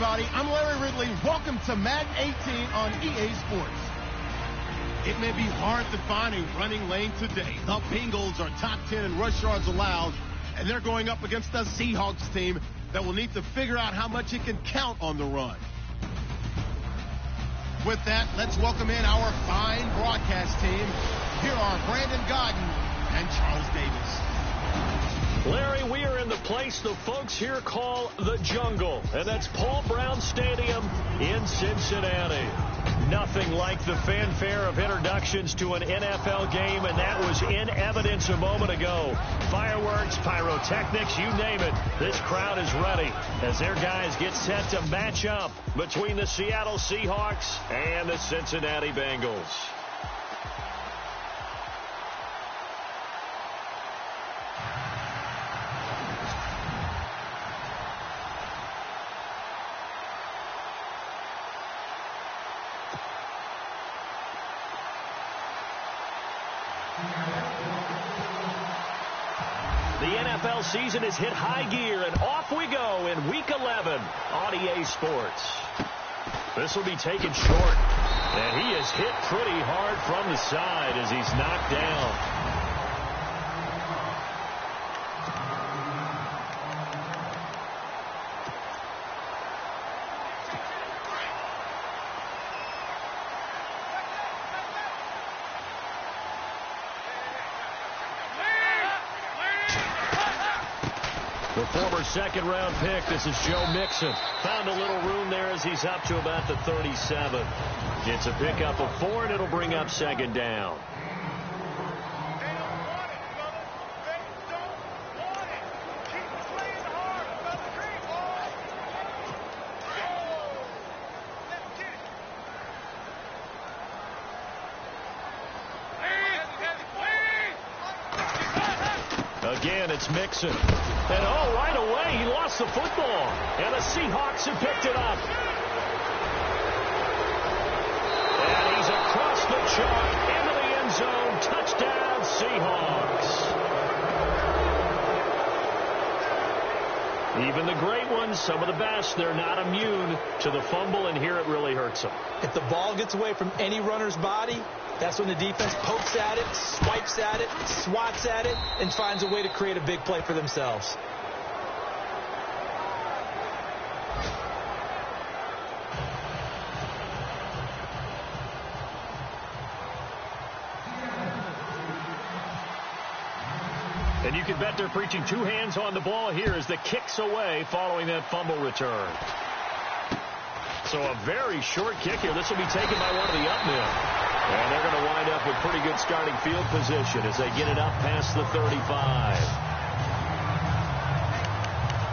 everybody. I'm Larry Ridley. Welcome to Madden 18 on EA Sports. It may be hard to find a running lane today. The Bengals are top 10 in rush yards allowed, and they're going up against a Seahawks team that will need to figure out how much it can count on the run. With that, let's welcome in our fine broadcast team. Here are Brandon Godden and Charles Davis. Larry, we are in the place the folks here call the jungle, and that's Paul Brown Stadium in Cincinnati. Nothing like the fanfare of introductions to an NFL game, and that was in evidence a moment ago. Fireworks, pyrotechnics, you name it. This crowd is ready as their guys get set to match up between the Seattle Seahawks and the Cincinnati Bengals. The NFL season has hit high gear, and off we go in Week 11 on EA Sports. This will be taken short, and he is hit pretty hard from the side as he's knocked down. The former second-round pick, this is Joe Mixon. Found a little room there as he's up to about the 37. It's a pickup of 4, and it'll bring up second down. Again, it's Mixon. And, oh, right away, he lost the football. And the Seahawks have picked it up. And he's across the chalk into the end zone. Touchdown, Seahawks. Even the great ones, some of the best, they're not immune to the fumble, and here it really hurts them. If the ball gets away from any runner's body, that's when the defense pokes at it, swipes at it, swats at it, and finds a way to create a big play for themselves. And you can bet they're preaching two hands on the ball here as the kick's away following that fumble return. So a very short kick here. This will be taken by one of the up men. And they're going to wind up with pretty good starting field position as they get it up past the 35.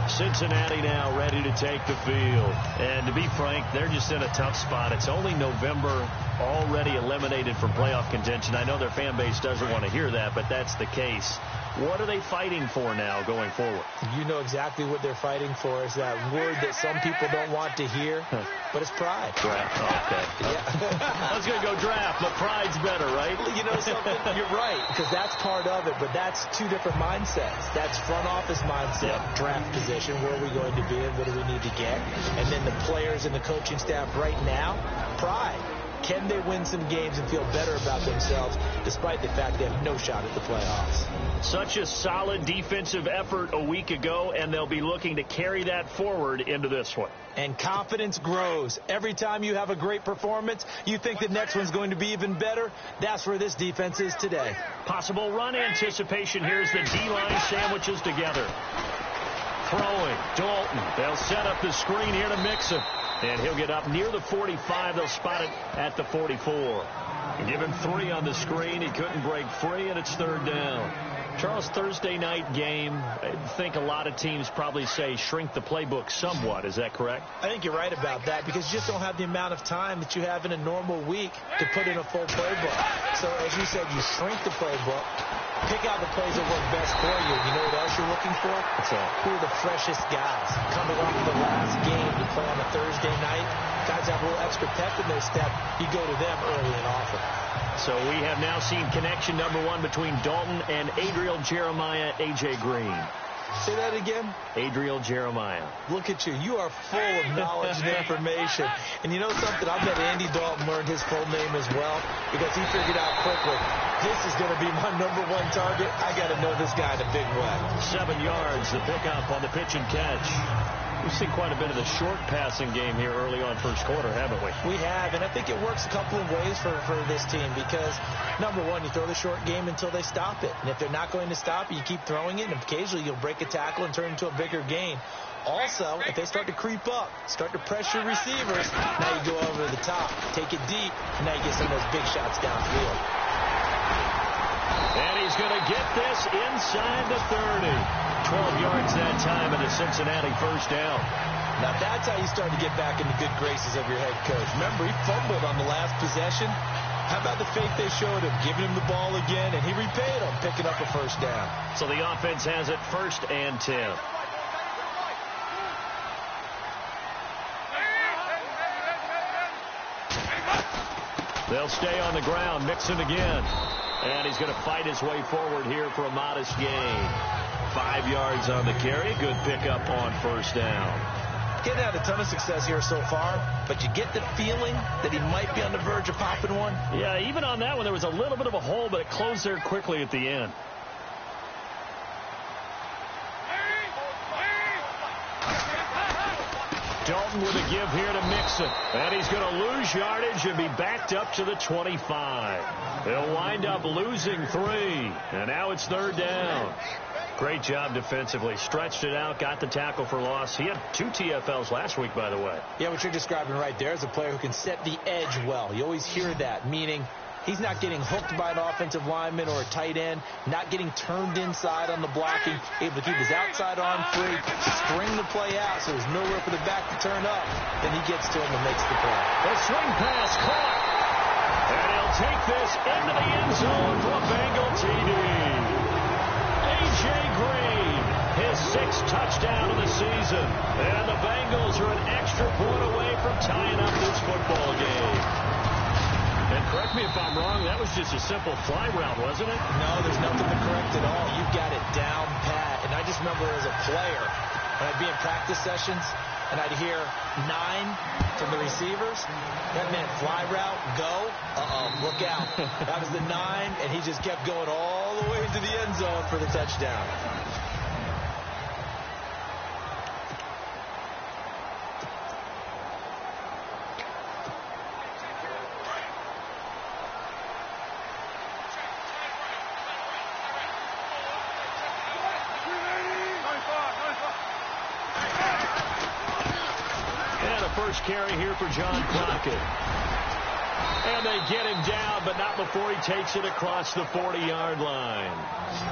Cincinnati now ready to take the field. And to be frank, they're just in a tough spot. It's only November, already eliminated from playoff contention. I know their fan base doesn't want to hear that, but that's the case. What are they fighting for now going forward? You know exactly what they're fighting for. Is that word that some people don't want to hear, but it's pride. Draft. Oh, okay. Yeah. I was going to go draft, but pride's better, right? You know something? You're right, because that's part of it, but that's two different mindsets. That's front office mindset, draft position, where are we going to be and what do we need to get? And then the players and the coaching staff right now, pride. Can they win some games and feel better about themselves despite the fact they have no shot at the playoffs? Such a solid defensive effort a week ago, and they'll be looking to carry that forward into this one. And confidence grows. Every time you have a great performance, you think the next one's going to be even better. That's where this defense is today. Possible run anticipation here as the D-line sandwiches together. Throwing, Dalton. They'll set up the screen here to Mixon. And he'll get up near the 45. They'll spot it at the 44. Give him 3 on the screen. He couldn't break free, and it's third down. Charles, Thursday night game, I think a lot of teams probably say shrink the playbook somewhat. Is that correct? I think you're right about that because you just don't have the amount of time that you have in a normal week to put in a full playbook. So, as you said, you shrink the playbook, pick out the plays that work best for you. You know what else you're looking for? What's that? Who are the freshest guys coming off the last game to play on a Thursday night? Guys have a little extra pep in their step. You go to them early and often. So we have now seen connection number 1 between Dalton and Adriel Jeremiah, A.J. Green. Say that again. Adriel Jeremiah. Look at you. You are full of knowledge and information. And you know something? I bet Andy Dalton learned his full name as well because he figured out quickly, this is going to be my #1 target. I got to know this guy in a big way. 7 yards, the pickup on the pitch and catch. We've seen quite a bit of the short passing game here early on first quarter, haven't we? We have, and I think it works a couple of ways for this team because, number one, you throw the short game until they stop it. And if they're not going to stop it, you keep throwing it, and occasionally you'll break a tackle and turn it into a bigger gain. Also, if they start to creep up, start to pressure receivers, now you go over the top, take it deep, and now you get some of those big shots downfield. And he's going to get this inside the 30. 12 yards that time and a Cincinnati first down. Now that's how you start to get back in the good graces of your head coach. Remember, he fumbled on the last possession. How about the faith they showed him, giving him the ball again, and he repaid him, picking up a first down. So the offense has it 1st and 10. They'll stay on the ground. Mixon again. And he's going to fight his way forward here for a modest gain. 5 yards on the carry. Good pickup on first down. Getting had a ton of success here so far, but you get the feeling that he might be on the verge of popping one. Yeah, even on that one, there was a little bit of a hole, but it closed there quickly at the end. Dalton with a give here to Mixon. And he's going to lose yardage and be backed up to the 25. He'll wind up losing 3. And now it's 3rd down. Great job defensively. Stretched it out, got the tackle for loss. He had 2 TFLs last week, by the way. Yeah, what you're describing right there is a player who can set the edge well. You always hear that, meaning he's not getting hooked by an offensive lineman or a tight end, not getting turned inside on the blocking, able to keep his outside arm free, string the play out so there's nowhere for the back to turn up. Then he gets to him and makes the play. A swing pass caught. And he'll take this into the end zone for a Bengal TD. A.J. Green, his 6th touchdown of the season. And the Bengals are an extra point away from tying up this football game. And correct me if I'm wrong, that was just a simple fly route, wasn't it? No, there's nothing to correct at all. You've got it down pat. And I just remember as a player, when I'd be in practice sessions, and I'd hear 9 from the receivers. That meant fly route, go. Look out. That was the 9, and he just kept going all the way to the end zone for the touchdown. First carry here for John Crockett. And they get him down, but not before he takes it across the 40-yard line.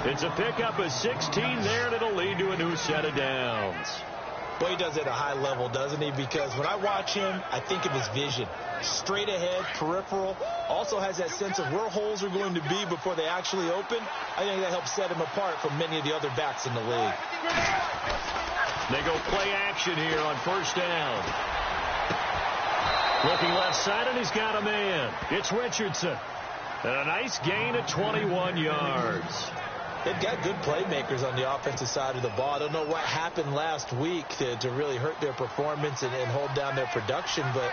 It's a pickup of 16 there, and it'll lead to a new set of downs. Well, he does it at a high level, doesn't he? Because when I watch him, I think of his vision. Straight ahead, peripheral. Also has that sense of where holes are going to be before they actually open. I think that helps set him apart from many of the other backs in the league. They go play action here on first down. Looking left side, and he's got a man. It's Richardson. And a nice gain of 21 yards. They've got good playmakers on the offensive side of the ball. I don't know what happened last week to really hurt their performance and hold down their production, but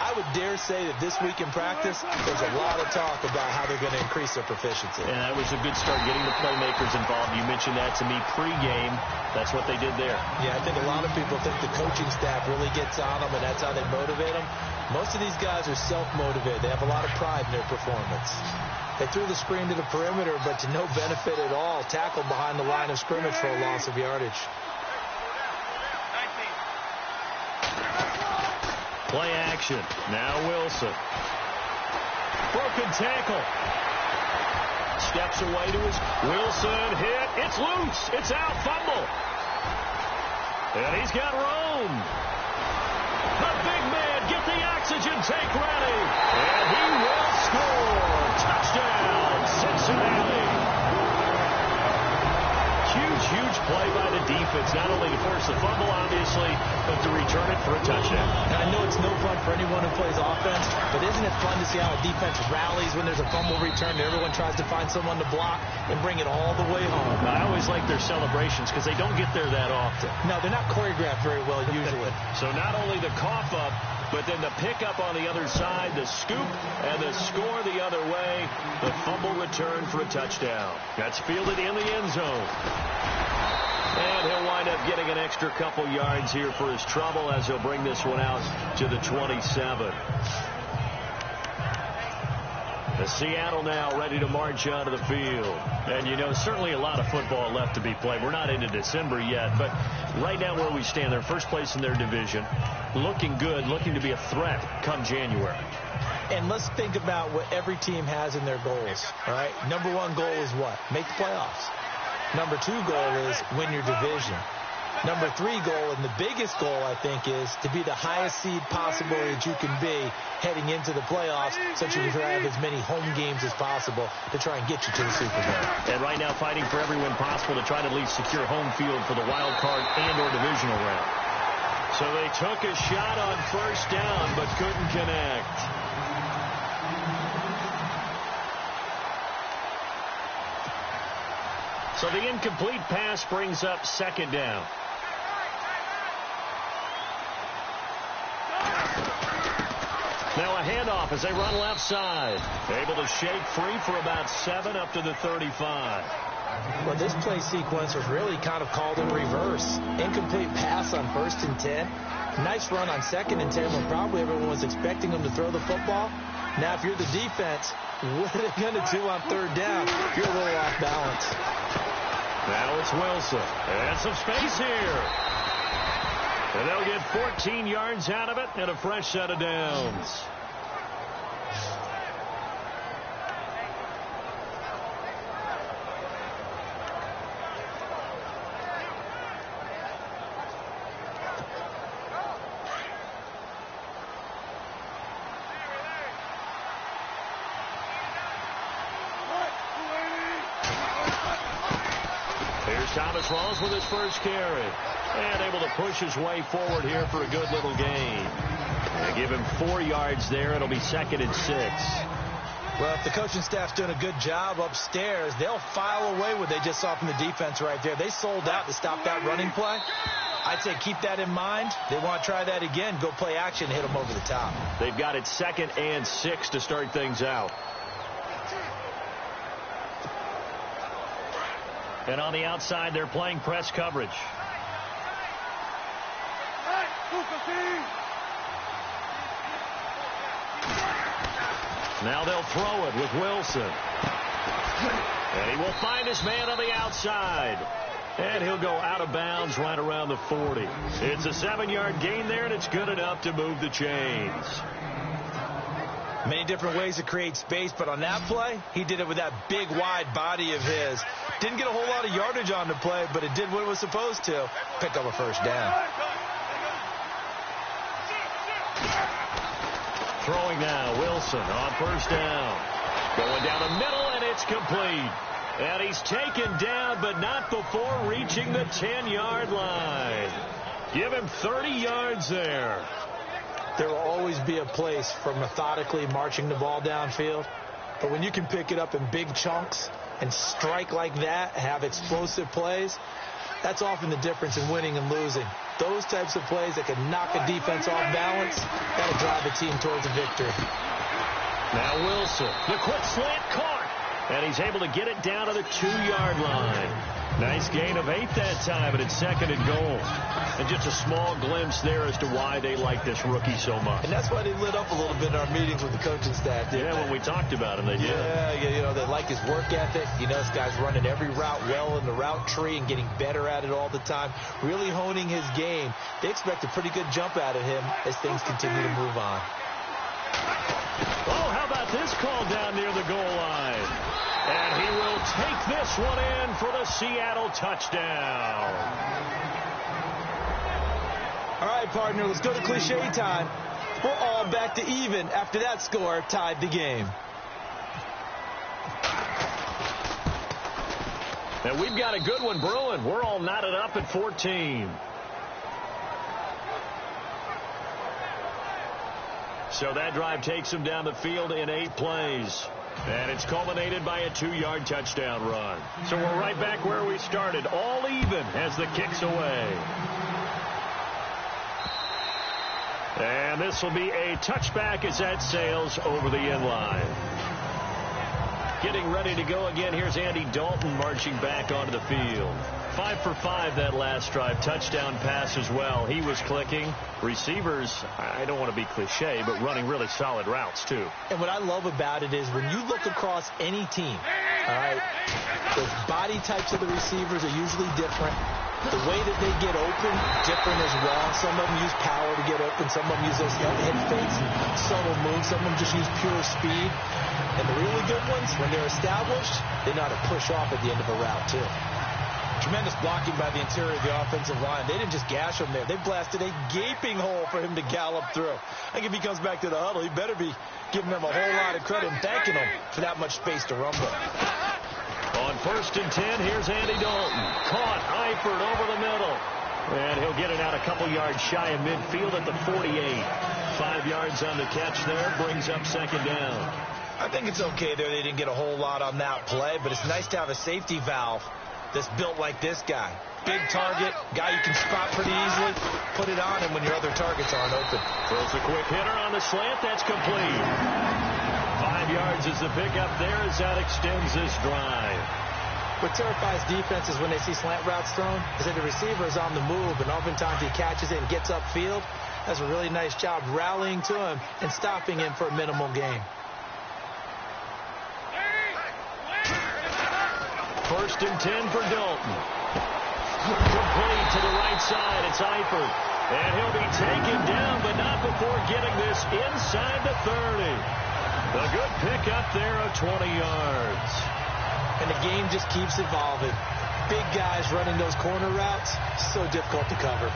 I would dare say that this week in practice, there's a lot of talk about how they're going to increase their proficiency. And that was a good start, getting the playmakers involved. You mentioned that to me pregame. That's what they did there. Yeah, I think a lot of people think the coaching staff really gets on them, and that's how they motivate them. Most of these guys are self-motivated. They have a lot of pride in their performance. They threw the screen to the perimeter, but to no benefit at all. Tackled behind the line of scrimmage for a loss of yardage. Play action. Now Wilson. Broken tackle. Steps away to his Wilson hit. It's loose. It's out. Fumble. And he's got Rome. The big man. Get the oxygen tank ready. And he will score. Touchdown, Cincinnati. Huge huge play by the defense, not only to force the fumble, obviously, but to return it for a touchdown. And I know it's no fun for anyone who plays offense, but isn't it fun to see how a defense rallies when there's a fumble return and everyone tries to find someone to block and bring it all the way home? I always like their celebrations because they don't get there that often. No, they're not choreographed very well usually. So not only the cough up, but then the pickup on the other side, the scoop, and the score the other way. The fumble return for a touchdown. That's fielded in the end zone. And he'll wind up getting an extra couple yards here for his trouble as he'll bring this one out to the 27. The Seattle now ready to march onto the field. And, you know, certainly a lot of football left to be played. We're not into December yet, but right now where we stand, they're first place in their division. Looking good, looking to be a threat come January. And let's think about what every team has in their goals, all right? Number one goal is what? Make the playoffs. Number two goal is win your division. Number three goal, and the biggest goal, I think, is to be the highest seed possible that you can be heading into the playoffs so that you can have as many home games as possible to try and get you to the Super Bowl. And right now fighting for every win possible to try to at least secure home field for the wild card and or divisional round. So they took a shot on first down but couldn't connect. So the incomplete pass brings up second down. Now a handoff as they run left side. Able to shake free for about 7 up to the 35. Well, this play sequence was really kind of called in reverse. Incomplete pass on 1st and 10. Nice run on 2nd and 10 when probably everyone was expecting them to throw the football. Now, if you're the defense, what are they going to do on 3rd down? You're a little off balance. Now it's Wilson. And some space here. And they'll get 14 yards out of it and a fresh set of downs. Thomas Rawls with his first carry. And able to push his way forward here for a good little gain. They give him 4 yards there. It'll be 2nd and 6. Well, if the coaching staff's doing a good job upstairs, they'll file away what they just saw from the defense right there. They sold out to stop that running play. I'd say keep that in mind. They want to try that again. Go play action, hit them over the top. They've got it 2nd and 6 to start things out. And on the outside, they're playing press coverage. Now they'll throw it with Wilson. And he will find his man on the outside. And he'll go out of bounds right around the 40. It's a 7-yard gain there, and it's good enough to move the chains. Many different ways to create space, but on that play, he did it with that big, wide body of his. Didn't get a whole lot of yardage on the play, but it did what it was supposed to. Pick up a first down. Throwing now, Wilson on first down. Going down the middle, and it's complete. And he's taken down, but not before reaching the 10-yard line. Give him 30 yards there. There will always be a place for methodically marching the ball downfield. But when you can pick it up in big chunks and strike like that, have explosive plays, that's often the difference in winning and losing. Those types of plays that can knock a defense off balance, that'll drive a team towards a victory. Now Wilson, the quick slant caught, and he's able to get it down to the 2-yard line. Nice gain of 8 that time, and it's 2nd and goal. And just a small glimpse there as to why they like this rookie so much. And that's why they lit up a little bit in our meetings with the coaching staff. Yeah, when we talked about him, they did. Yeah, you know, they like his work ethic. You know, this guy's running every route well in the route tree and getting better at it all the time, really honing his game. They expect a pretty good jump out of him as things continue to move on. Oh, how about this call down near the goal line? And he will take this one in for the Seattle touchdown. All right, partner, let's go to cliche time. We're all back to even after that score tied the game. And we've got a good one brewing. We're all knotted up at 14. So that drive takes him down the field in 8 plays. And it's culminated by a 2-yard touchdown run. So we're right back where we started, all even as the kick's away. And this will be a touchback as that sails over the end line. Getting ready to go again. Here's Andy Dalton marching back onto the field. 5 for 5 that last drive. Touchdown pass as well. He was clicking. Receivers, I don't want to be cliche, but running really solid routes too. And what I love about it is when you look across any team, all right, the body types of the receivers are usually different. The way that they get open, different as well. Some of them use power to get open. Some of them use those head fakes and subtle moves. Some of them just use pure speed. And the really good ones, when they're established, they know how to push off at the end of a route, too. Tremendous blocking by the interior of the offensive line. They didn't just gash him there. They blasted a gaping hole for him to gallop through. I think if he comes back to the huddle, he better be giving them a whole lot of credit and thanking them for that much space to run with. On 1st and 10, here's Andy Dalton. Caught, Eifert over the middle. And he'll get it out a couple yards shy of midfield at the 48. 5 yards on the catch there, brings up 2nd down. I think it's okay there. They didn't get a whole lot on that play, but it's nice to have a safety valve that's built like this guy. Big target, guy you can spot pretty easily. Put it on him when your other targets aren't open. Throws a quick hitter on the slant. That's complete. 5 yards is the pickup there as that extends this drive. What terrifies defenses when they see slant routes thrown is that the receiver is on the move, and oftentimes he catches it and gets upfield. That's a really nice job rallying to him and stopping him for a minimal gain. 1st and 10 for Dalton. Complete to the right side. It's Eifert. And he'll be taken down, but not before getting this inside the 30. A good pickup there of 20 yards. And the game just keeps evolving. Big guys running those corner routes, so difficult to cover.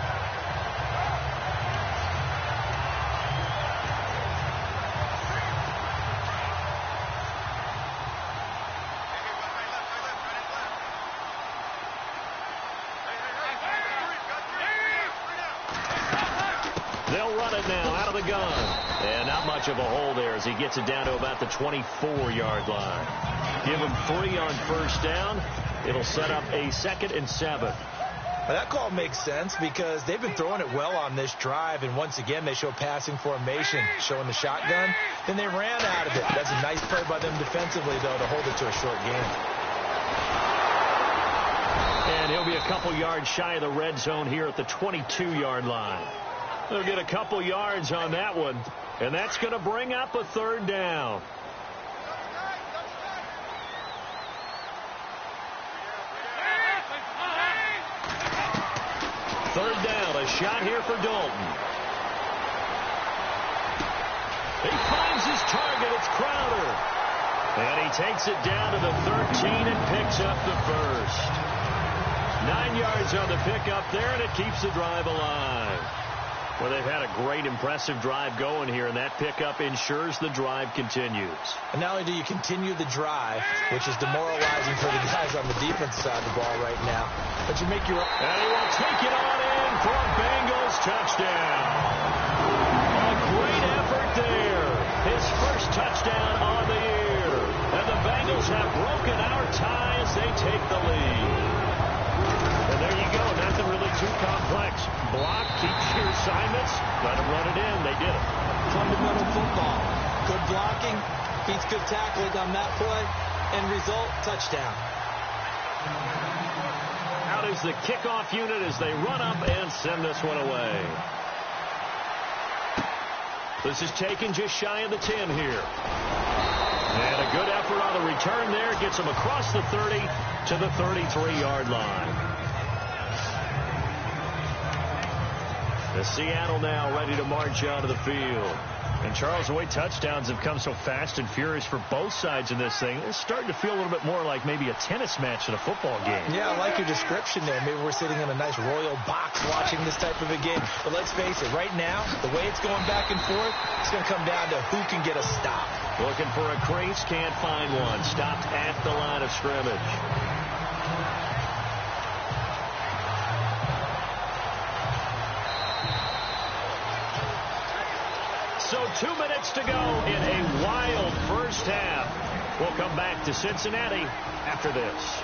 They'll run it now out of the gun. And not much of a hole there as he gets it down to about the 24-yard line. Give him 3 on 1st down. It'll set up a 2nd and 7. Well, that call makes sense because they've been throwing it well on this drive, and once again they show passing formation, showing the shotgun. Then they ran out of it. That's a nice play by them defensively, though, to hold it to a short gain. And he'll be a couple yards shy of the red zone here at the 22-yard line. They'll get a couple yards on that one, and that's going to bring up a 3rd down. 3rd down, a shot here for Dalton. He finds his target. It's Crowder. And he takes it down to the 13 and picks up the 1st. 9 yards on the pickup there, and it keeps the drive alive. Well, they've had a great, impressive drive going here, and that pickup ensures the drive continues. And not only do you continue the drive, which is demoralizing for the guys on the defense side of the ball right now, but you make your... And he will take it on in for a Bengals touchdown. A great effort there. His 1st touchdown on the year. And the Bengals have broken our tie as they take the lead. And there you go. Nothing really too complex. Block, keep your assignments, let them run it in. They did it. Fundamental football. Good blocking, beats good tackling on that play, and result, touchdown. Out is the kickoff unit as they run up and send this one away. This is taken just shy of the 10 here. And a good effort on the return there. Gets them across the 30 to the 33-yard line. The Seattle now ready to march out of the field. And Charles, the way touchdowns have come so fast and furious for both sides in this thing, it's starting to feel a little bit more like maybe a tennis match in a football game. Yeah, I like your description there. Maybe we're sitting in a nice royal box watching this type of a game. But let's face it, right now, the way it's going back and forth, it's going to come down to who can get a stop. Looking for a crease, can't find one. Stopped at the line of scrimmage. So 2 minutes to go in a wild first half. We'll come back to Cincinnati after this.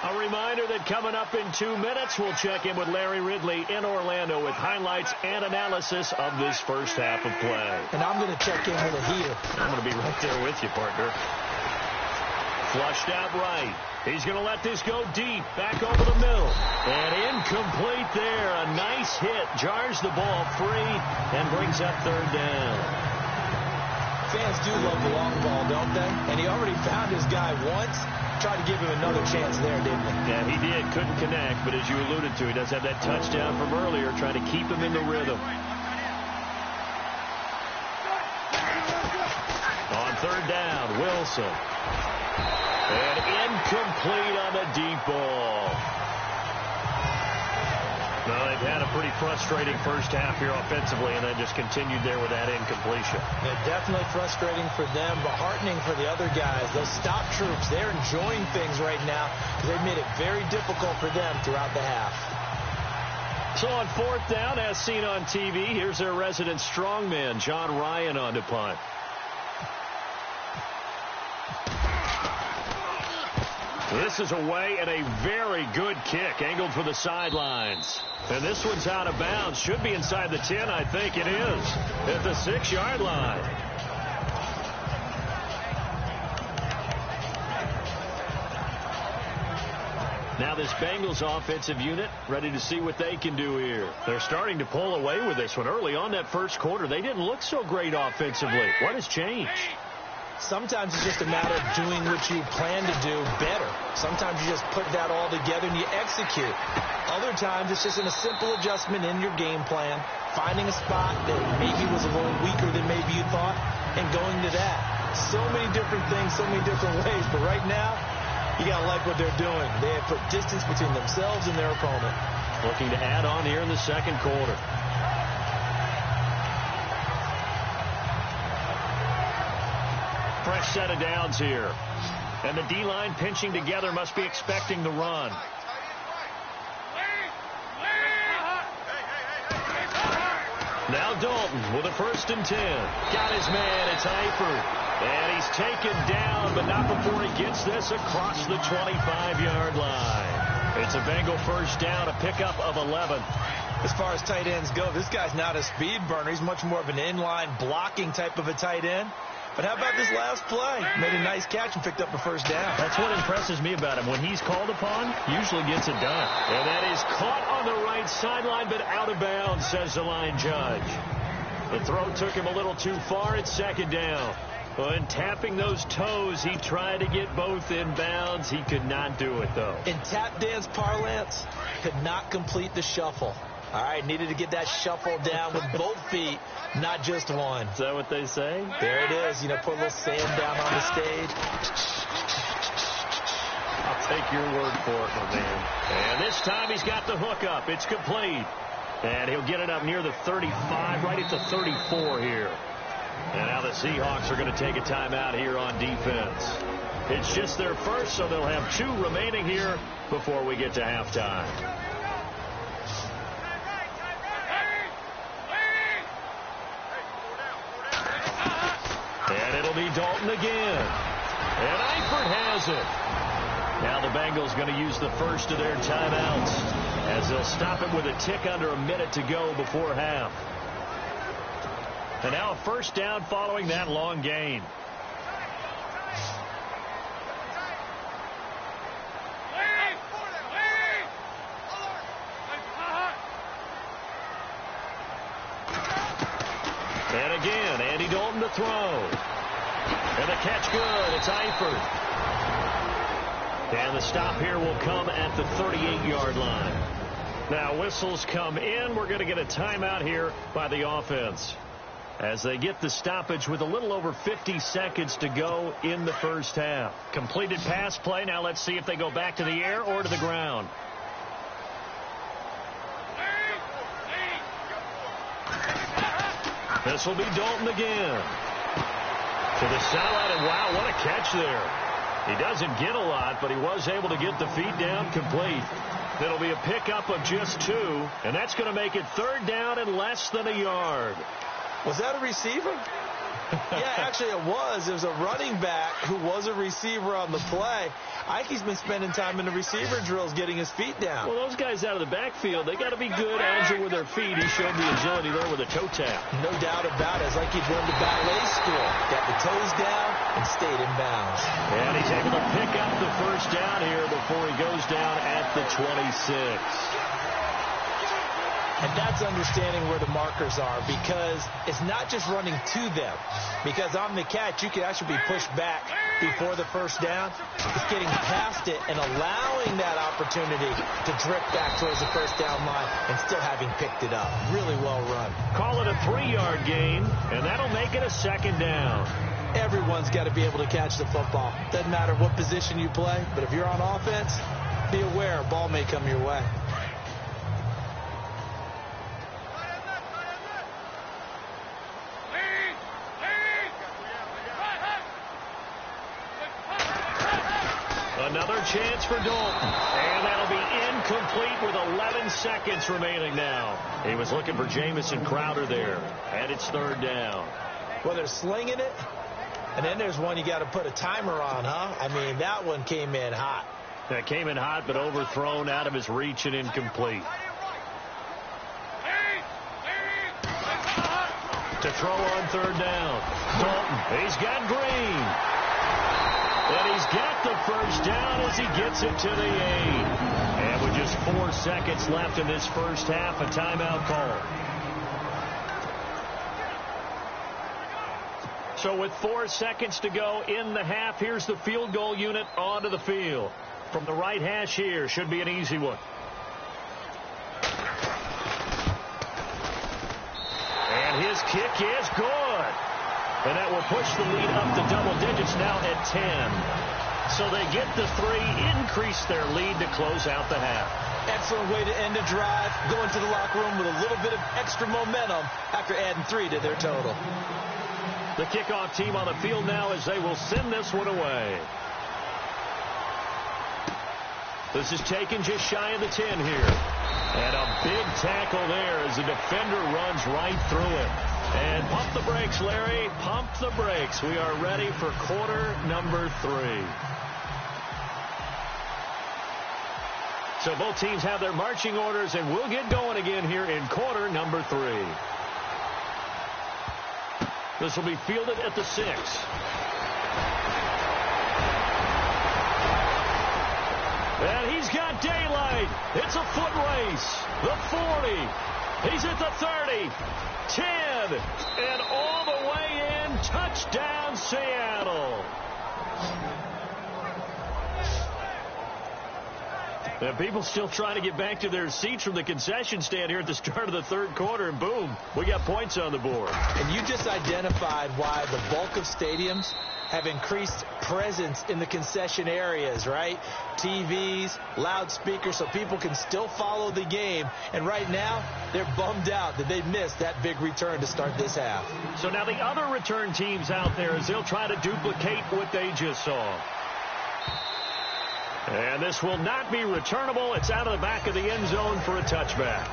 A reminder that coming up in 2 minutes, we'll check in with Larry Ridley in Orlando with highlights and analysis of this first half of play. And I'm going to check in with a heater. I'm going to be right there with you, partner. Flushed out right. He's going to let this go deep. Back over the middle. And incomplete there. A nice hit. Jars the ball free and brings up third down. Fans do love the long ball, don't they? And he already found his guy once. Tried to give him another chance there, didn't he? Yeah, he did. Couldn't connect. But as you alluded to, he does have that touchdown from earlier, trying to keep him in the rhythm. On third down, Wilson. And incomplete on the deep ball. No, they've had a pretty frustrating first half here offensively, and then just continued there with that incompletion. Yeah, definitely frustrating for them, but heartening for the other guys. Those stop troops, they're enjoying things right now because they've made it very difficult for them throughout the half. So on fourth down, as seen on TV, here's their resident strongman, John Ryan, on to punt. This is away and a very good kick, angled for the sidelines. And this one's out of bounds. Should be inside the 10, I think it is, at the 6-yard line. Now this Bengals offensive unit ready to see what they can do here. They're starting to pull away with this one. Early on that first quarter, they didn't look so great offensively. What has changed? Sometimes it's just a matter of doing what you plan to do better. Sometimes you just put that all together and you execute. Other times it's just in a simple adjustment in your game plan, finding a spot that maybe was a little weaker than maybe you thought, and going to that. So many different things, so many different ways, but right now, you got to like what they're doing. They have put distance between themselves and their opponent. Looking to add on here in the second quarter. Fresh set of downs here. And the D-line pinching together, must be expecting the run. Now Dalton with a 1st and 10. Got his man, it's Eifert. And he's taken down, but not before he gets this across the 25-yard line. It's a Bengal first down, a pickup of 11. As far as tight ends go, this guy's not a speed burner. He's much more of an inline blocking type of a tight end. But how about this last play? Made a nice catch and picked up a first down. That's what impresses me about him. When he's called upon, usually gets it done. And that is caught on the right sideline, but out of bounds, says the line judge. The throw took him a little too far. It's second down. And tapping those toes, he tried to get both in bounds. He could not do it, though. In tap dance parlance, could not complete the shuffle. All right, needed to get that shuffle down with both feet, not just one. Is that what they say? There it is. You know, put a little sand down on the stage. I'll take your word for it, my man. And this time he's got the hook up. It's complete. And he'll get it up near the 35, right at the 34 here. And now the Seahawks are going to take a timeout here on defense. It's just their first, so they'll have 2 remaining here before we get to halftime. And it'll be Dalton again. And Eifert has it. Now the Bengals going to use the first of their timeouts as they'll stop it with a tick under a minute to go before half. And now a first down following that long gain. And again, Andy Dalton to throw. And the catch good. It's Eifert. And the stop here will come at the 38-yard line. Now whistles come in. We're going to get a timeout here by the offense as they get the stoppage with a little over 50 seconds to go in the first half. Completed pass play. Now let's see if they go back to the air or to the ground. This will be Dalton again. To the sideline, and wow, what a catch there. He doesn't get a lot, but he was able to get the feet down complete. It'll be a pickup of just 2, and that's going to make it third down and less than a yard. Was that a receiver? Yeah, actually it was. It was a running back who was a receiver on the play. Ike's been spending time in the receiver drills getting his feet down. Well, those guys out of the backfield, they got to be good, agile with their feet. He showed the agility there with a toe tap. No doubt about it. It's like he'd run to ballet school. Got the toes down and stayed in bounds. And he's able to pick up the first down here before he goes down at the 26. And that's understanding where the markers are, because it's not just running to them. Because on the catch, you can actually be pushed back before the first down. It's getting past it and allowing that opportunity to drift back towards the first down line and still having picked it up. Really well run. Call it a 3-yard gain, and that'll make it a second down. Everyone's got to be able to catch the football. Doesn't matter what position you play, but if you're on offense, be aware a ball may come your way. Another chance for Dalton. And that'll be incomplete with 11 seconds remaining now. He was looking for Jamison Crowder there. And it's third down. Well, they're slinging it. And then there's one you got to put a timer on, huh? I mean, that one came in hot. That came in hot, but overthrown, out of his reach, and incomplete. To throw on third down. Dalton, he's got Green. And he's got the first down as he gets it to the 8. And with just 4 seconds left in this first half, a timeout call. So with 4 seconds to go in the half, here's the field goal unit onto the field. From the right hash here, should be an easy one. And his kick is good. And that will push the lead up to double digits now at 10. So they get the 3, increase their lead to close out the half. Excellent way to end a drive. Go into the locker room with a little bit of extra momentum after adding 3 to their total. The kickoff team on the field now as they will send this one away. This is taken just shy of the 10 here. And a big tackle there as the defender runs right through it. And pump the brakes, Larry. Pump the brakes. We are ready for quarter number 3. So both teams have their marching orders, and we'll get going again here in quarter number 3. This will be fielded at the 6. And he's got daylight. It's a foot race. The 40. He's at the 30. 10. And all the way in. Touchdown, Seattle. And people still trying to get back to their seats from the concession stand here at the start of the third quarter. And boom, we got points on the board. And you just identified why the bulk of stadiums have increased presence in the concession areas, right? TVs, loudspeakers, so people can still follow the game. And right now, they're bummed out that they missed that big return to start this half. So now the other return teams out there, as they'll try to duplicate what they just saw. And this will not be returnable. It's out of the back of the end zone for a touchback.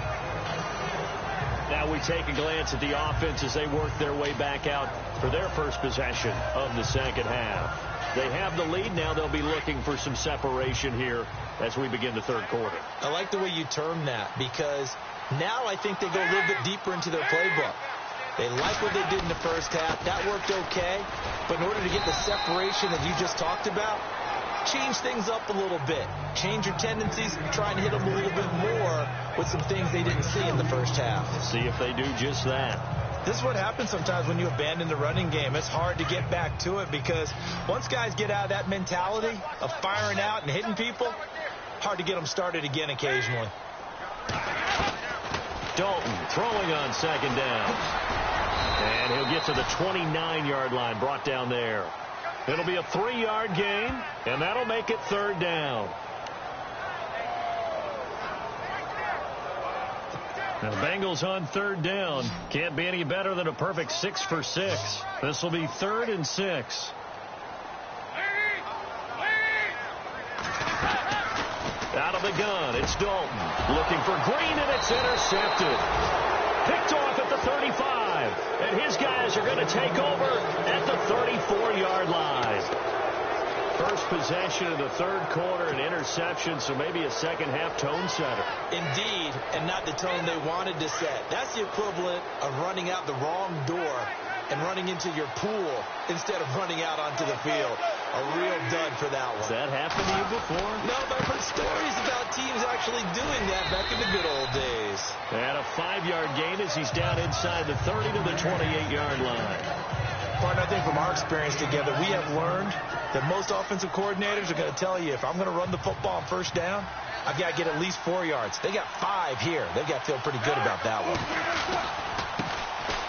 Now we take a glance at the offense as they work their way back out for their first possession of the second half. They have the lead. Now they'll be looking for some separation here as we begin the third quarter. I like the way you term that, because now I think they go a little bit deeper into their playbook. They like what they did in the first half. That worked okay. But in order to get the separation that you just talked about, change things up a little bit. Change your tendencies. Try and hit them a little bit more with some things they didn't see in the first half. See if they do just that. This is what happens sometimes when you abandon the running game. It's hard to get back to it, because once guys get out of that mentality of firing out and hitting people, hard to get them started again occasionally. Dalton throwing on second down. And he'll get to the 29-yard line, brought down there. It'll be a 3-yard gain, and that'll make it third down. Now, the Bengals on third down. Can't be any better than a perfect 6 for 6. This will be 3rd and 6. From the gun, it's Dalton. Looking for Green, and it's intercepted. Picked off at the 35. And his guys are going to take over at the 34-yard line. First possession of the third quarter, an interception, so maybe a second-half tone setter. Indeed, and not the tone they wanted to set. That's the equivalent of running out the wrong door and running into your pool instead of running out onto the field. A real dud for that one. Has that happened to you before? No, but I've heard stories about teams actually doing that back in the good old days. And a 5-yard gain as he's down inside the 30 to the 28-yard line. Partner, I think from our experience together, we have learned that most offensive coordinators are going to tell you, if I'm going to run the football on first down, I've got to get at least 4 yards. They got 5 here. They've got to feel pretty good about that one.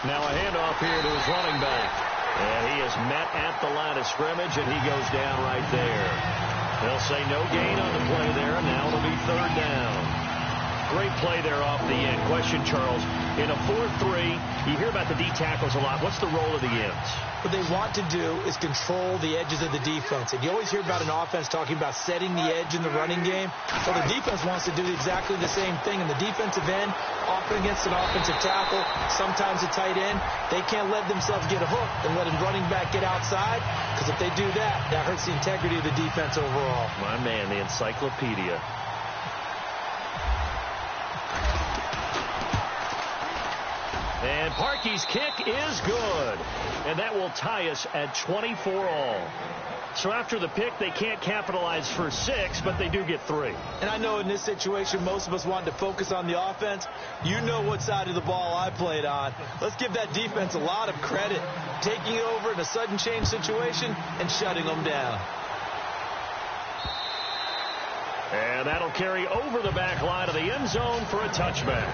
Now a handoff here to his running back. And he is met at the line of scrimmage, and he goes down right there. They'll say no gain on the play there, and now it'll be third down. Great play there off the end. Question, Charles, in a 4-3, you hear about the D tackles a lot. What's the role of the ends? What they want to do is control the edges of the defense. And you always hear about an offense talking about setting the edge in the running game. Well, the defense wants to do exactly the same thing. And the defensive end, often against an offensive tackle, sometimes a tight end, they can't let themselves get a hook and let a running back get outside. Because if they do that, that hurts the integrity of the defense overall. My man, the encyclopedia. And Parkey's kick is good. And that will tie us at 24 all. So after the pick, they can't capitalize for 6, but they do get 3. And I know in this situation, most of us wanted to focus on the offense. You know what side of the ball I played on. Let's give that defense a lot of credit, taking it over in a sudden change situation and shutting them down. And that'll carry over the back line of the end zone for a touchback.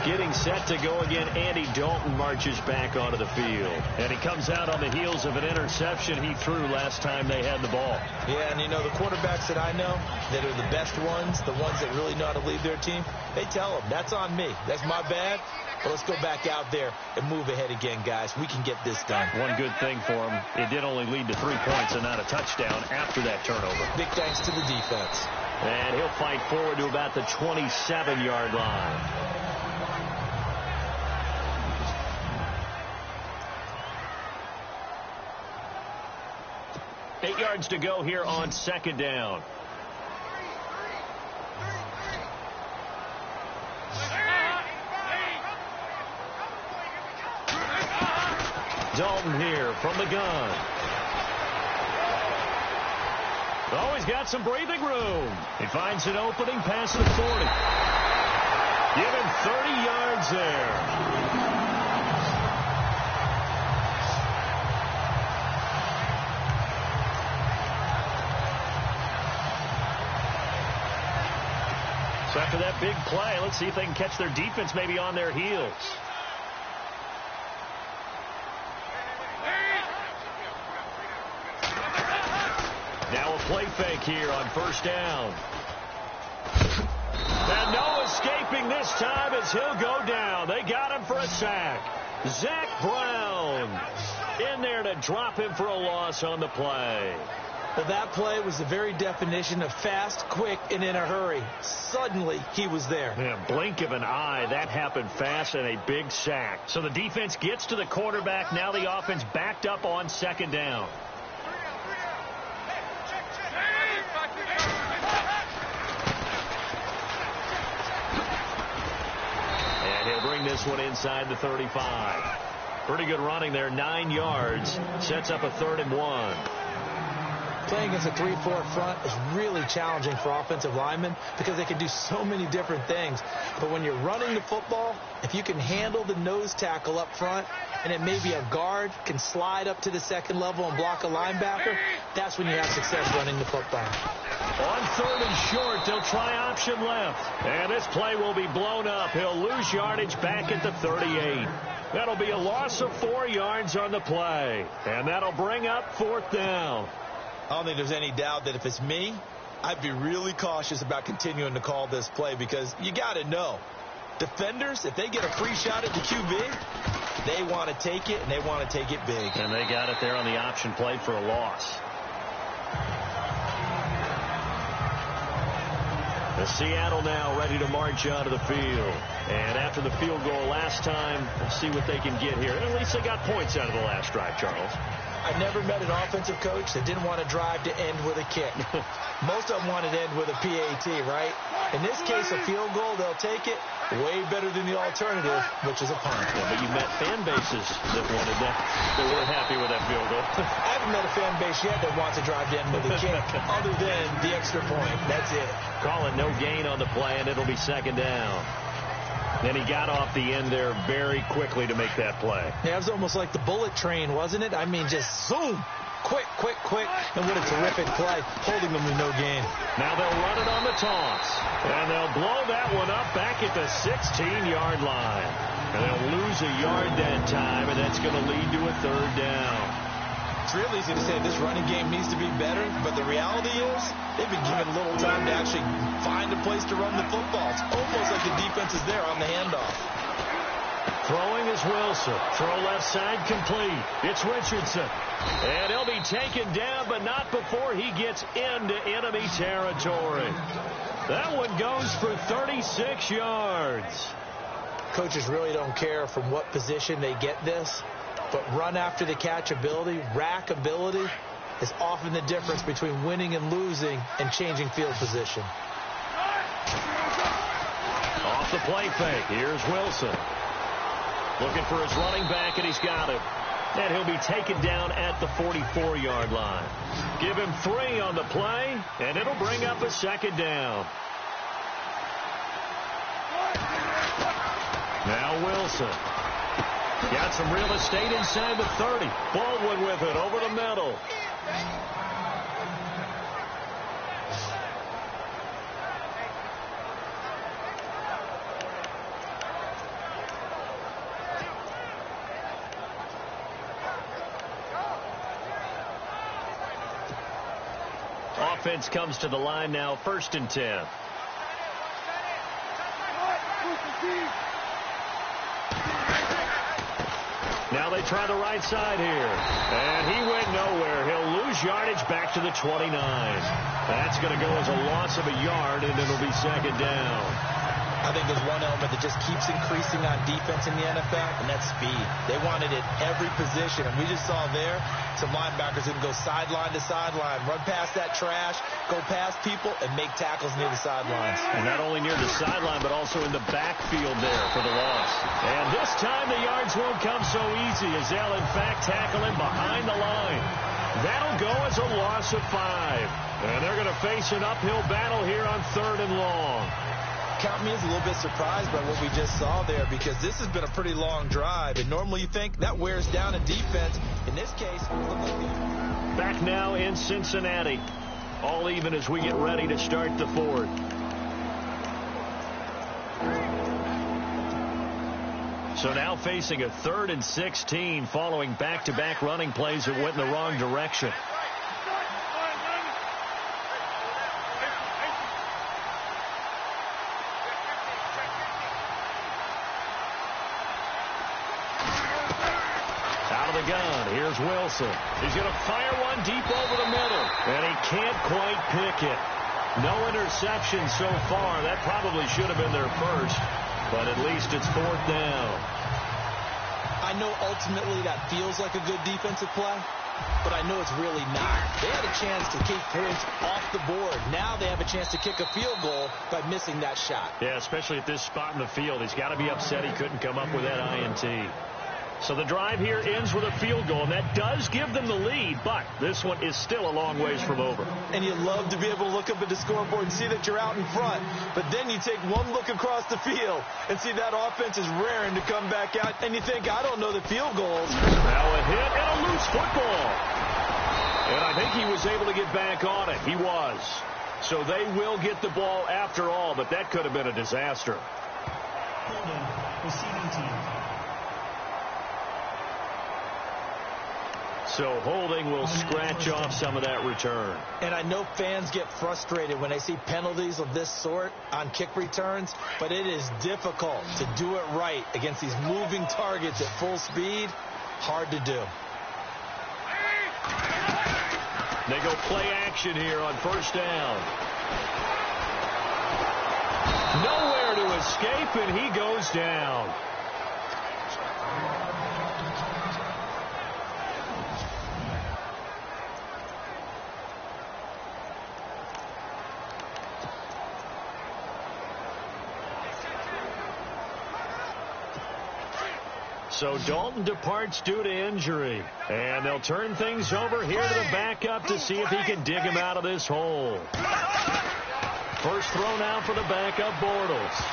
Getting set to go again, Andy Dalton marches back onto the field. And he comes out on the heels of an interception he threw last time they had the ball. Yeah, and you know, the quarterbacks that I know that are the best ones, the ones that really know how to lead their team, they tell them, that's on me. That's my bad. But let's go back out there and move ahead again, guys. We can get this done. One good thing for him, it did only lead to 3 points and not a touchdown after that turnover. Big thanks to the defense. And he'll fight forward to about the 27-yard line. 8 yards to go here on second down. Dalton here from the gun. Oh, he's got some breathing room. He finds an opening past the 40. Give him 30 yards there. So after that big play, let's see if they can catch their defense maybe on their heels. Now a play fake here on first down. And no escaping this time as he'll go down. They got him for a sack. Zach Brown in there to drop him for a loss on the play. Well, that play was the very definition of fast, quick, and in a hurry. Suddenly, he was there. Yeah, blink of an eye. That happened fast and a big sack. So the defense gets to the quarterback. Now the offense backed up on second down. And he'll bring this one inside the 35. Pretty good running there, 9 yards. Sets up a 3rd and 1. Playing against a 3-4 front is really challenging for offensive linemen because they can do so many different things. But when you're running the football, if you can handle the nose tackle up front, and it may be a guard, can slide up to the second level and block a linebacker, that's when you have success running the football. On 3rd and short, they'll try option left. And this play will be blown up. He'll lose yardage back at the 38. That'll be a loss of 4 yards on the play. And that'll bring up 4th down. I don't think there's any doubt that if it's me, I'd be really cautious about continuing to call this play because you got to know, defenders, if they get a free shot at the QB, they want to take it, and they want to take it big. And they got it there on the option play for a loss. The Seattle now ready to march onto the field. And after the field goal last time, we'll see what they can get here. And at least they got points out of the last drive, Charles. I never met an offensive coach that didn't want to drive to end with a kick. Most of them wanted to end with a PAT, right? In this case, a field goal, they'll take it. Way better than the alternative, which is a punt. Yeah, but you met fan bases that wanted that. They weren't happy with that field goal. I haven't met a fan base yet that wants to drive to end with a kick, other than the extra point. That's it. Call it no gain on the play, and it'll be second down. Then he got off the end there very quickly to make that play. Yeah, it was almost like the bullet train, wasn't it? I mean, just zoom. Quick, quick, quick. And what a terrific play, holding them to no gain. Now they'll run it on the toss. And they'll blow that one up back at the 16-yard line. And they'll lose a yard that time, and that's going to lead to a third down. It's real easy to say this running game needs to be better, but the reality is they've been given a little time to actually find a place to run the football. It's almost like the defense is there on the handoff. Throwing is Wilson. Throw left side complete. It's Richardson. And he'll be taken down, but not before he gets into enemy territory. That one goes for 36 yards. Coaches really don't care from what position they get this. But run after the catch ability, rack ability, is often the difference between winning and losing and changing field position. Off the play fake. Here's Wilson. Looking for his running back, and he's got him. And he'll be taken down at the 44-yard line. Give him 3 on the play, and it'll bring up a second down. Now Wilson. Got some real estate inside the 30. Baldwin with it over the middle. Offense comes to the line now, 1st and 10. Now they try the right side here. And he went nowhere. He'll lose yardage back to the 29. That's going to go as a loss of a yard, and it'll be second down. I think there's one element that just keeps increasing on defense in the NFL, and that's speed. They want it at every position, and we just saw there some linebackers who can go sideline to sideline, run past that trash, go past people, and make tackles near the sidelines. And not only near the sideline, but also in the backfield there for the loss. And this time the yards won't come so easy as they'll, in fact, tackle him behind the line. That'll go as a loss of 5. And they're going to face an uphill battle here on 3rd and long. Count me as a little bit surprised by what we just saw there, because this has been a pretty long drive, and normally you think that wears down a defense. In this case, back now in Cincinnati, all even as we get ready to start the 4th. So now facing a 3rd and 16 following back-to-back running plays that went in the wrong direction. Gun. Here's Wilson. He's going to fire one deep over the middle, and he can't quite pick it. No interception so far. That probably should have been their first, but at least it's 4th down. I know ultimately that feels like a good defensive play, but I know it's really not. They had a chance to keep points off the board. Now they have a chance to kick a field goal by missing that shot. Yeah, especially at this spot in the field. He's got to be upset he couldn't come up with that INT. So the drive here ends with a field goal, and that does give them the lead, but this one is still a long ways from over. And you love to be able to look up at the scoreboard and see that you're out in front, but then you take one look across the field and see that offense is raring to come back out, and you think, I don't know the field goals. Now a hit and a loose football. And I think he was able to get back on it. He was. So they will get the ball after all, but that could have been a disaster. Holding, receiving team. So holding will scratch off some of that return. And I know fans get frustrated when they see penalties of this sort on kick returns, but it is difficult to do it right against these moving targets at full speed. Hard to do. They go play action here on 1st down. escape, and he goes down. So Dalton departs due to injury. And they'll turn things over here to the backup to see if he can dig him out of this hole. First throw now for the backup, Bortles.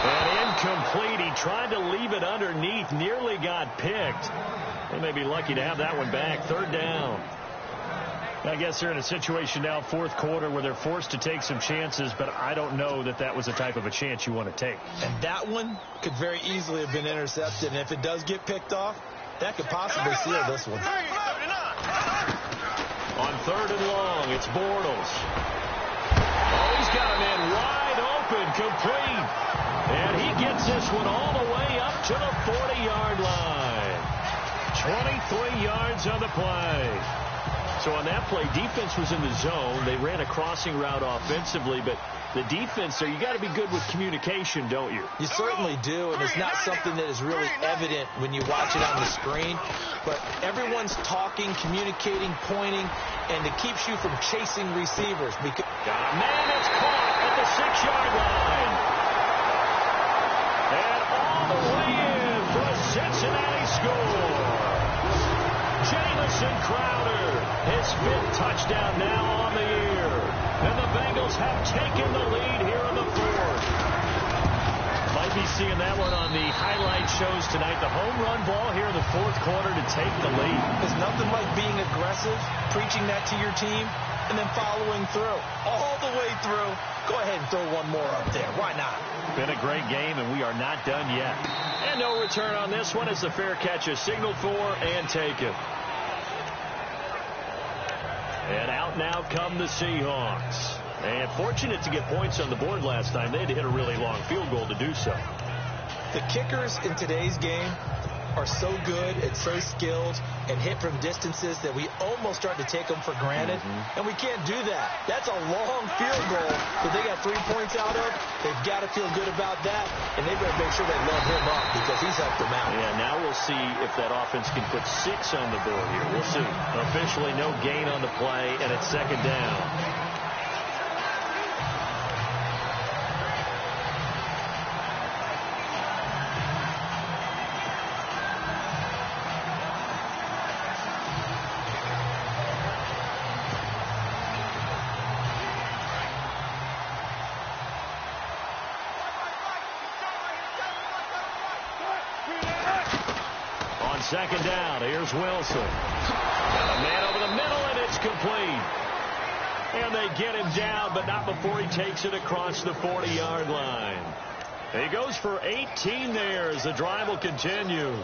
And incomplete. He tried to leave it underneath. Nearly got picked. They may be lucky to have that one back. Third down. I guess they're in a situation now, fourth quarter, where they're forced to take some chances, but I don't know that that was the type of a chance you want to take. And that one could very easily have been intercepted, and if it does get picked off, that could possibly seal this one. On third and long, it's Bortles. Oh, he's got a man wide open, complete. And he gets this one all the way up to the 40-yard line. 23 yards on the play. So on that play, defense was in the zone. They ran a crossing route offensively, but the defense there, you got to be good with communication, don't you? You certainly do, and it's not something that is really evident when you watch it on the screen. But everyone's talking, communicating, pointing, and it keeps you from chasing receivers. Because got a man that's caught at the 6-yard line. And all the way in for a Cincinnati score. Jamison Crowder, his 5th touchdown now on the year. And the Bengals have taken the lead here in the 4th. Might be seeing that one on the highlight shows tonight. The home run ball here in the 4th quarter to take the lead. There's nothing like being aggressive, preaching that to your team, and then following through. All the way through. Go ahead and throw one more up there. Why not? Been a great game, and we are not done yet. And no return on this one as the fair catch is signaled for and taken. And out now come the Seahawks. And fortunate to get points on the board last time. They had to hit a really long field goal to do so. The kickers in today's game are so good and so skilled and hit from distances that we almost start to take them for granted. And we can't do that. That's a long field goal that they got 3 points out of. They've got to feel good about that, and they better make sure they load him up because he's helped them out. Yeah, now we'll see if that offense can put 6 on the board here. We'll see. Officially no gain on the play, and it's second down. Second down, here's Wilson. Got a man over the middle, and it's complete. And they get him down, but not before he takes it across the 40-yard line. He goes for 18 there as the drive will continue.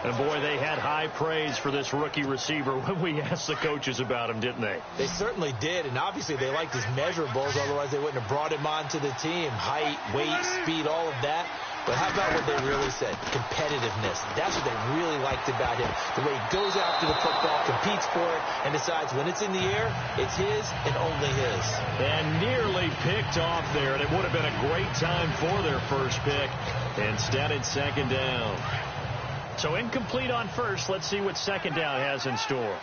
And, boy, they had high praise for this rookie receiver when we asked the coaches about him, didn't they? They certainly did, and obviously they liked his measurables. Otherwise, they wouldn't have brought him onto the team. Height, weight, speed, all of that. But how about what they really said? Competitiveness. That's what they really liked about him. The way he goes after the football, competes for it, and decides when it's in the air, it's his and only his. And nearly picked off there, and it would have been a great time for their first pick. Instead, it's second down. So incomplete on first. Let's see what second down has in store.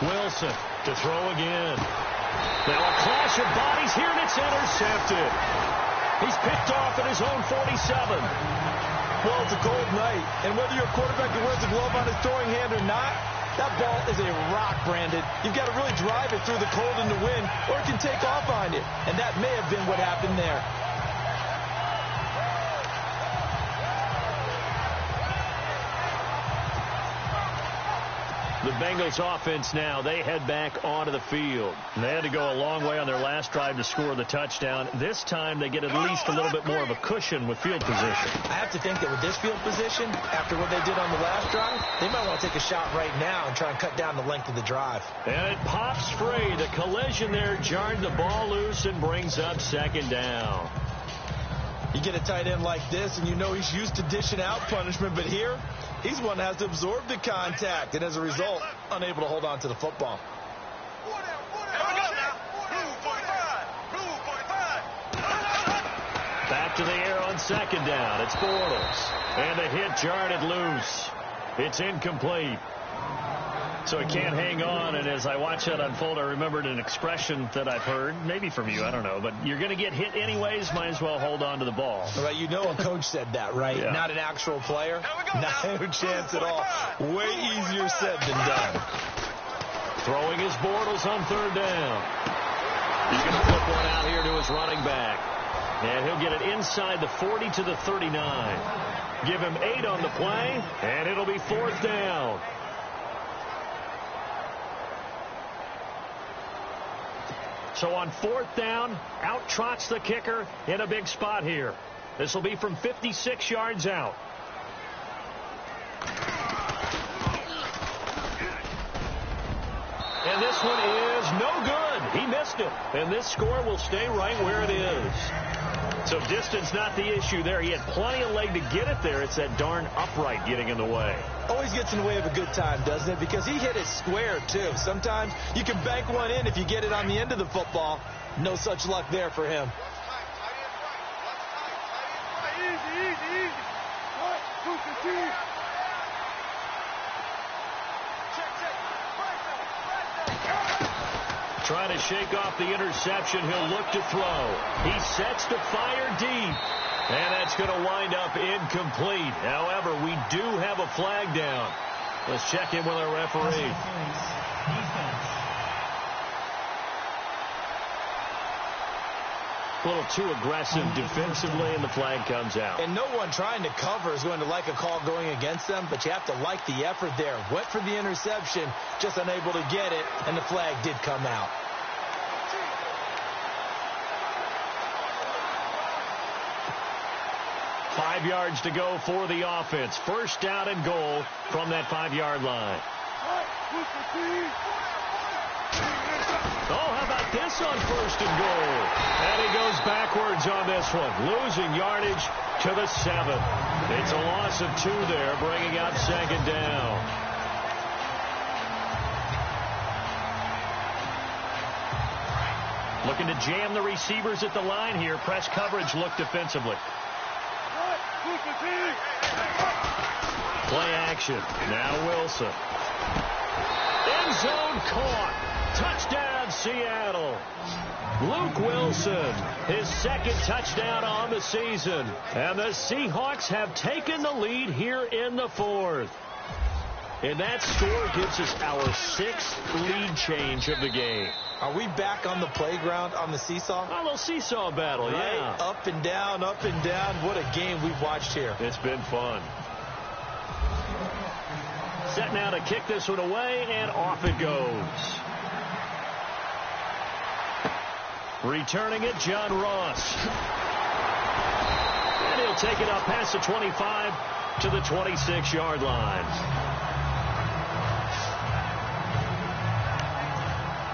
Wilson to throw again. Now a clash of bodies here, and it's intercepted. He's picked off at his own 47. Well, it's a cold night, and whether you're a quarterback who wears a glove on his throwing hand or not, that ball is a rock, Brandon. You've got to really drive it through the cold and the wind, or it can take off on you. And that may have been what happened there. The Bengals offense now, they head back onto the field. And they had to go a long way on their last drive to score the touchdown. This time they get at least a little bit more of a cushion with field position. I have to think that with this field position, after what they did on the last drive, they might want to take a shot right now and try and cut down the length of the drive. And it pops free. The collision there jarred the ball loose and brings up second down. You get a tight end like this, and you know he's used to dishing out punishment, but here, He's one that has to absorb the contact, and as a result, unable to hold on to the football. Back to the air on second down. It's Bortles. And the hit jarred it loose. It's incomplete. So he can't hang on, and as I watch that unfold, I remembered an expression that I've heard, maybe from you, I don't know, but you're going to get hit anyways, might as well hold on to the ball. Well, you know a coach said that, right? Yeah. Not an actual player. No chance at all. Way easier said than done. Throwing his Bortles on third down. He's going to flip one out here to his running back. And he'll get it inside the 40 to the 39. Give him 8 on the play, and it'll be fourth down. So on fourth down, out trots the kicker in a big spot here. This will be from 56 yards out. And this one is no good. He missed it. And this score will stay right where it is. So distance not the issue there. He had plenty of leg to get it there. It's that darn upright getting in the way. Always gets in the way of a good time, doesn't it? Because he hit it square, too. Sometimes you can bank one in if you get it on the end of the football. No such luck there for him. Trying to shake off the interception. He'll look to throw. He sets to fire deep. And that's going to wind up incomplete. However, we do have a flag down. Let's check in with our referee. A little too aggressive defensively, and the flag comes out. And no one trying to cover is going to like a call going against them, but you have to like the effort there. Went for the interception, just unable to get it, and the flag did come out. Five yards to go for the offense. First down and goal from that 5-yard line. Oh, how about this on first and goal? And he goes backwards on this one, losing yardage to the 7. It's a loss of 2 there, bringing out second down. Looking to jam the receivers at the line here. Press coverage look defensively. Play action. Now Wilson. End zone caught. Touchdown, Seattle. Luke Wilson, his second touchdown on the season. And the Seahawks have taken the lead here in the fourth. And that score gives us our 6th lead change of the game. Are we back on the playground on the seesaw? A little seesaw battle, right? Yeah. Up and down, up and down. What a game we've watched here. It's been fun. Set now to kick this one away, and off it goes. Returning it, John Ross. And he'll take it up past the 25 to the 26-yard line.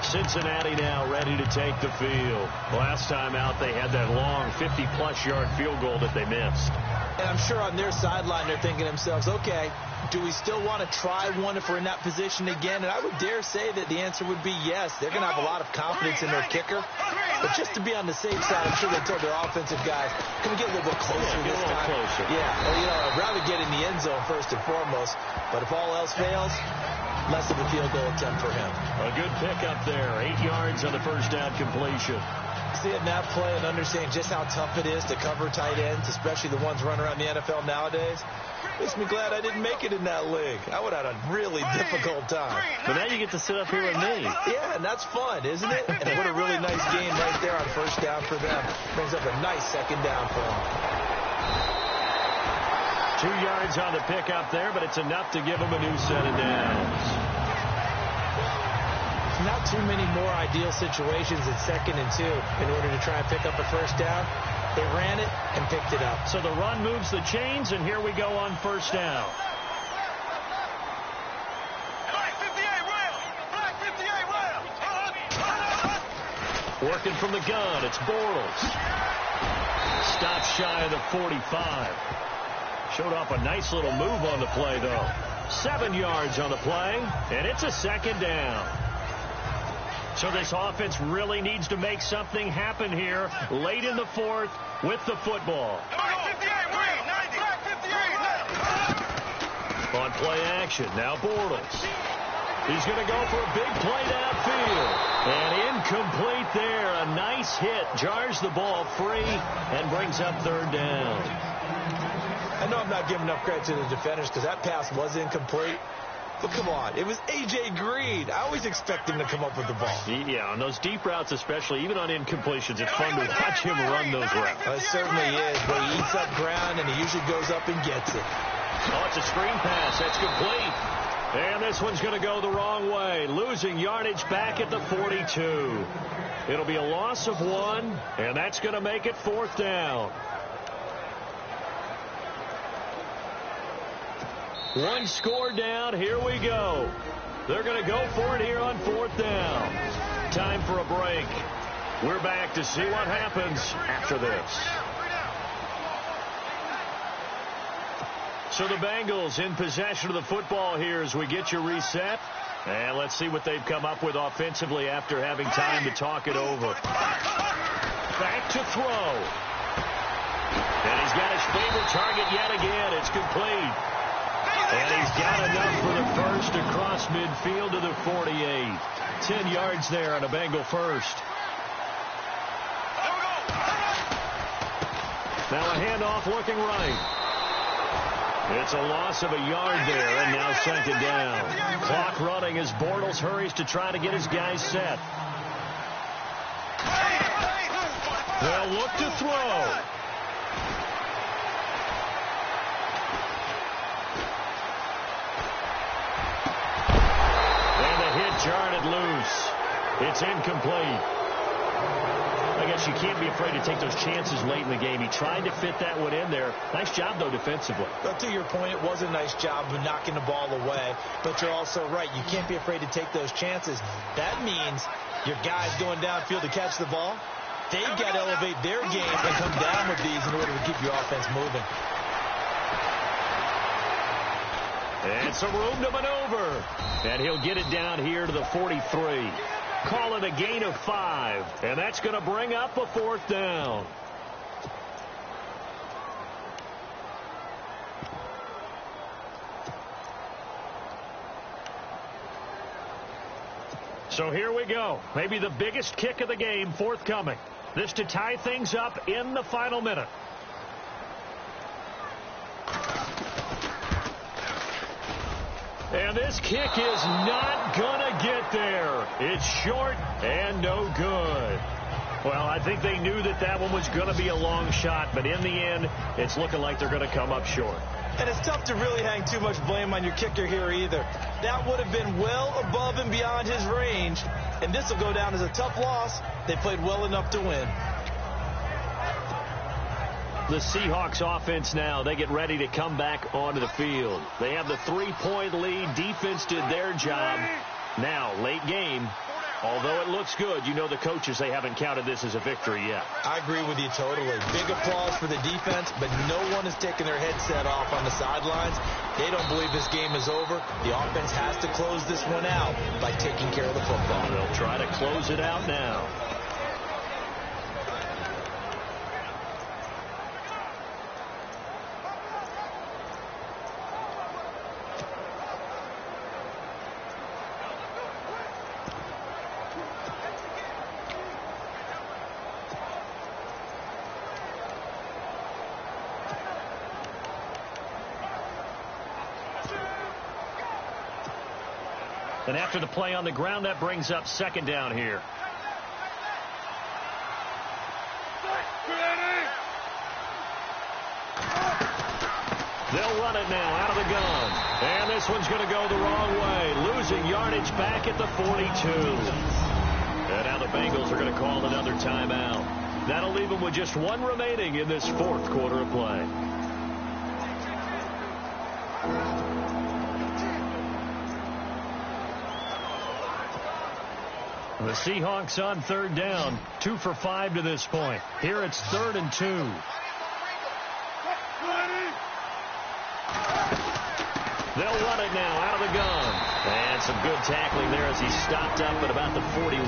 Cincinnati now ready to take the field. Last time out, they had that long 50-plus yard field goal that they missed. And I'm sure on their sideline, they're thinking to themselves, okay, do we still want to try one if we're in that position again? And I would dare say that the answer would be yes. They're going to have a lot of confidence in their kicker. But just to be on the safe side, I'm sure they told their offensive guys, can we get a little bit closer this time? Closer. Yeah, well, you know, I'd rather get in the end zone first and foremost. But if all else fails, less of a field goal attempt for him. A good pickup there. 8 yards on the first down completion. Seeing that play and understanding just how tough it is to cover tight ends, especially the ones running around the NFL nowadays, makes me glad I didn't make it in that league. I would have had a really difficult time. But now you get to sit up here with me. Yeah, and that's fun, isn't it? And what a really nice game right there on first down for them. Brings up a nice second down for them. 2 yards on the pickup there, but it's enough to give them a new set of downs. Not too many more ideal situations at 2nd and 2 in order to try and pick up a first down. They ran it and picked it up. So the run moves the chains, and here we go on first down. Working from the gun, it's Bortles. Stops shy of the 45. Showed off a nice little move on the play, though. 7 yards on the play, and it's a second down. So this offense really needs to make something happen here late in the fourth with the football. On play action, now Bortles. He's going to go for a big play downfield. And incomplete there. A nice hit. Jars the ball free and brings up third down. I know I'm not giving enough credit to the defenders because that pass was incomplete. But come on, it was A.J. Green. I always expect him to come up with the ball. Yeah, on those deep routes especially, even on incompletions, it's fun to watch him run those routes. It certainly is, but he eats up ground and he usually goes up and gets it. Oh, it's a screen pass. That's complete. And this one's going to go the wrong way. Losing yardage back at the 42. It'll be a loss of 1, and that's going to make it fourth down. One score down. Here we go. They're going to go for it here on fourth down. Time for a break. We're back to see what happens after this. So the Bengals in possession of the football here as we get you reset. And let's see what they've come up with offensively after having time to talk it over. Back to throw. And he's got his favorite target yet again. It's complete. And he's got enough for the first across midfield to the 48. 10 yards there on a Bengal first. Now a handoff looking right. It's a loss of a yard there, and now second down. Clock running as Bortles hurries to try to get his guys set. They'll look to throw. And the hit jarred it loose. It's incomplete. I guess you can't be afraid to take those chances late in the game. He tried to fit that one in there. Nice job, though, defensively. But to your point, it was a nice job of knocking the ball away. But you're also right. You can't be afraid to take those chances. That means your guys going downfield to catch the ball, they've got to elevate their game and come down with these in order to keep your offense moving. And some room to maneuver. And he'll get it down here to the 43. Call it a gain of 5. And that's going to bring up a fourth down. So here we go. Maybe the biggest kick of the game forthcoming. This to tie things up in the final minute. And this kick is not going to get there. It's short and no good. Well, I think they knew that that one was going to be a long shot, but in the end, it's looking like they're going to come up short. And it's tough to really hang too much blame on your kicker here either. That would have been well above and beyond his range, and this will go down as a tough loss. They played well enough to win. The Seahawks offense now, they get ready to come back onto the field. They have the 3-point lead. Defense did their job. Now, late game, although it looks good, you know the coaches, they haven't counted this as a victory yet. I agree with you totally. Big applause for the defense, but no one is taking their headset off on the sidelines. They don't believe this game is over. The offense has to close this one out by taking care of the football. They'll try to close it out now. And after the play on the ground, that brings up second down here. They'll run it now out of the gun. And this one's going to go the wrong way. Losing yardage back at the 42. And now the Bengals are going to call another timeout. That'll leave them with just one remaining in this fourth quarter of play. The Seahawks on third down, 2 for 5 to this point. Here it's 3rd and 2. They'll run it now out of the gun. And some good tackling there as he stopped up at about the 41.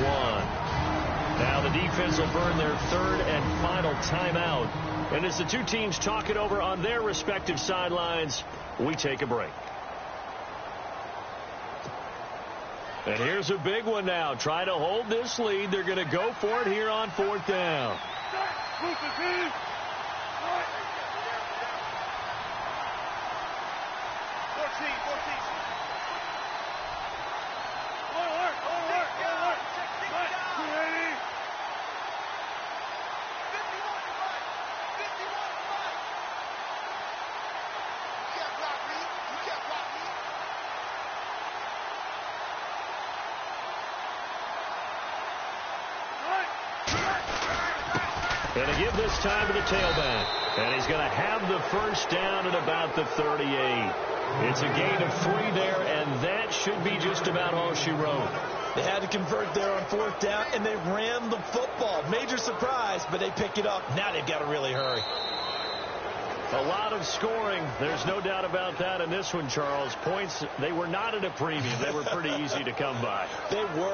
Now the defense will burn their third and final timeout. And as the two teams talk it over on their respective sidelines, we take a break. And here's a big one now. Trying to hold this lead. They're going to go for it here on 4th down. And to give this time to the tailback. And he's going to have the first down at about the 38. It's a gain of 3 there, and that should be just about all she wrote. They had to convert there on 4th down, and they ran the football. Major surprise, but they pick it up. Now they've got to really hurry. A lot of scoring. There's no doubt about that in this one, Charles. Points, they were not at a premium. They were pretty easy to come by. They were.